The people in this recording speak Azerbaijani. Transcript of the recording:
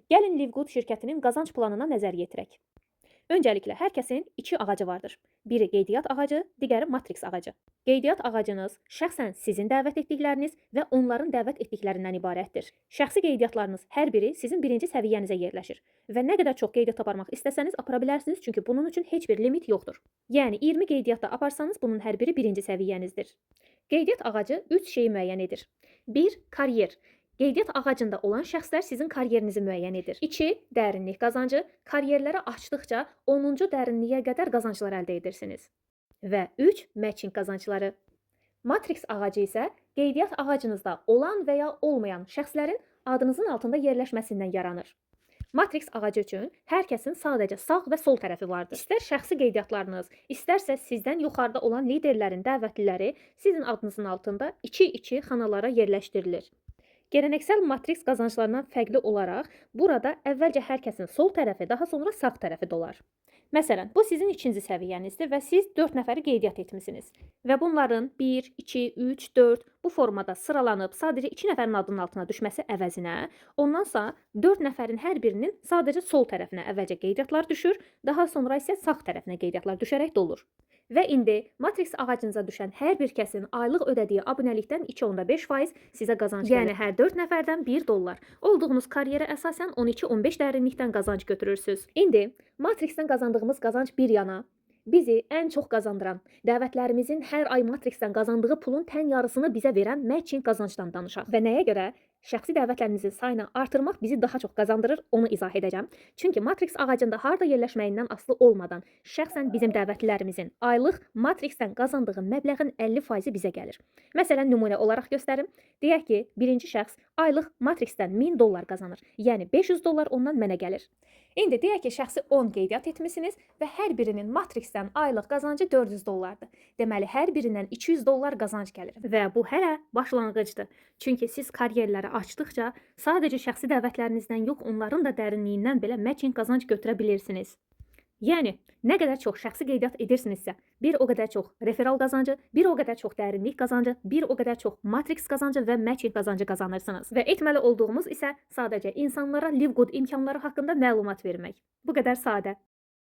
Gəlin Livgood şirkətinin qazanc planına nəzər yetirək. Öncəliklə hər kəsin 2 ağacı vardır. Biri qeydiyyat ağacı, digəri matrix ağacı. Qeydiyyat ağacınız şəxsən sizin dəvət etdikləriniz və onların dəvət etdiklərindən ibarətdir. Şəxsi qeydiyyatlarınız hər biri sizin birinci səviyyənizə yerləşir və nə qədər çox qeydiyyat aparmaq istəsəniz apara bilərsiniz, çünki bunun üçün heç bir limit yoxdur. Yəni 20 qeydiyyat da aparsanız bunun hər biri birinci səviyyənizdir. Qeydiyyat ağacı 3 şeyi müəyyən edir. 1. Karyer. Qeydiyyat ağacında olan şəxslər sizin karyerinizi müəyyən edir. 2. Dərinlik qazancı. Karyerləri açdıqca 10-cu dərinliyə qədər qazanclar əldə edirsiniz. Və 3. Matching qazancları. Matrix ağacı isə qeydiyyat ağacınızda olan və ya olmayan şəxslərin adınızın altında yerləşməsindən yaranır. Matrix ağacı üçün hər kəsin sadəcə sağ və sol tərəfi vardır. İstər şəxsi qeydiyyatlarınız, istərsə sizdən yuxarıda olan liderlərin dəvətliləri sizin adınızın altında 2-2 xanalara yerləşdirilir. Geleneksel matrix qazanclarından fərqli olaraq, burada əvvəlcə hər kəsin sol tərəfi, daha sonra sağ tərəfi dolar. Məsələn, bu sizin ikinci səviyyənizdir və siz 4 nəfəri qeydiyyat etmisiniz. Və bunların 1, 2, 3, 4 bu formada sıralanıb sadəcə 2 nəfərin adının altına düşməsi əvəzinə, ondansa 4 nəfərin hər birinin sadəcə sol tərəfinə əvvəlcə qeydiyyatlar düşür, daha sonra isə sağ tərəfinə qeydiyyatlar düşərək dolur. Və indi matrix ağacınıza düşən hər bir kəsin aylıq ödədiyi abunəlikdən 2,5% sizə qazanc gəlir. Yəni hər 4 nəfərdən $1. Olduğunuz karyerə əsasən 12-15 dərinlikdən qazanc götürürsünüz. İndi matrixdən qazandığımız qazanc bir yana, bizi ən çox qazandıran, dəvətlərimizin hər ay matrixdən qazandığı pulun tən yarısını bizə verən matching qazancdan danışaq. Və nəyə görə? Şəxsi dəvətlərinizin sayını artırmaq bizi daha çox qazandırır, onu izah edəcəm. Çünki matrix ağacında harda yerləşməyindən asılı olmadan şəxsən bizim dəvətlilərimizin aylıq matrixdən qazandığı məbləğin 50% bizə gəlir. Məsələn, nümunə olaraq göstərim. Deyək ki, birinci şəxs aylıq matrixdən $1000 qazanır. Yəni $500 ondan mənə gəlir. İndi deyək ki, şəxsi 10 qeydiyyat etmisiniz və hər birinin matrixdən aylıq qazancı $400-dır. Deməli, hər birindən $200 qazanc gəlir. Və bu hələ başlanğıcdır. Çünki siz karyerləri açdıqca sadəcə şəxsi dəvətlərinizdən yox, onların da dərinliyindən belə matching qazanc götürə bilirsiniz. Yəni, nə qədər çox şəxsi qeydiyyat edirsinizsə, bir o qədər çox referal qazancı, bir o qədər çox dərinlik qazancı, bir o qədər çox matrix qazancı və matching qazancı qazanırsınız. Və etməli olduğumuz isə sadəcə insanlara Livgood imkanları haqqında məlumat vermək. Bu qədər sadə.